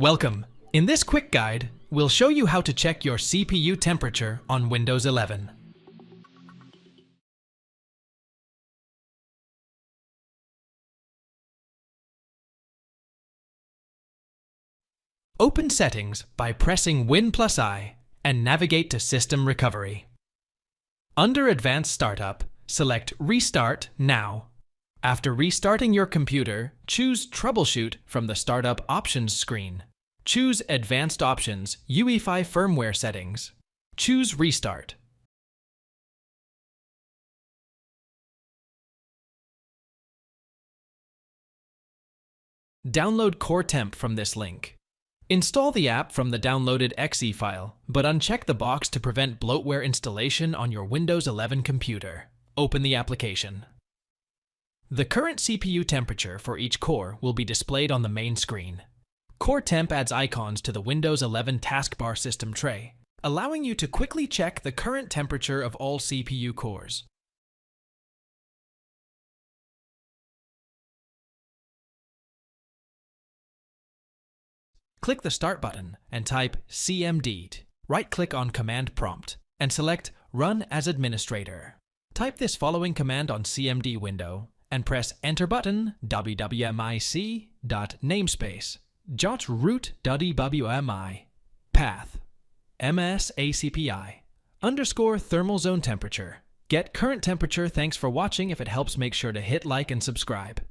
Welcome. In this quick guide, we'll show you how to check your CPU temperature on Windows 11. Open Settings by pressing Win+I and navigate to System Recovery. Under Advanced Startup, select Restart Now. After restarting your computer, choose Troubleshoot from the Startup Options screen. Choose Advanced Options, UEFI Firmware Settings. Choose Restart. Download Core Temp from this link. Install the app from the downloaded .exe file, but uncheck the box to prevent bloatware installation on your Windows 11 computer. Open the application. The current CPU temperature for each core will be displayed on the main screen. Core Temp adds icons to the Windows 11 taskbar system tray, allowing you to quickly check the current temperature of all CPU cores. Click the Start button and type cmd. Right-click on Command Prompt and select Run as Administrator. Type this following command on CMD window and press Enter button wwmic.namespace. Jot root wmi path msacpi _ thermal zone temperature. Get current temperature. Thanks for watching. If it helps, make sure to hit like and subscribe.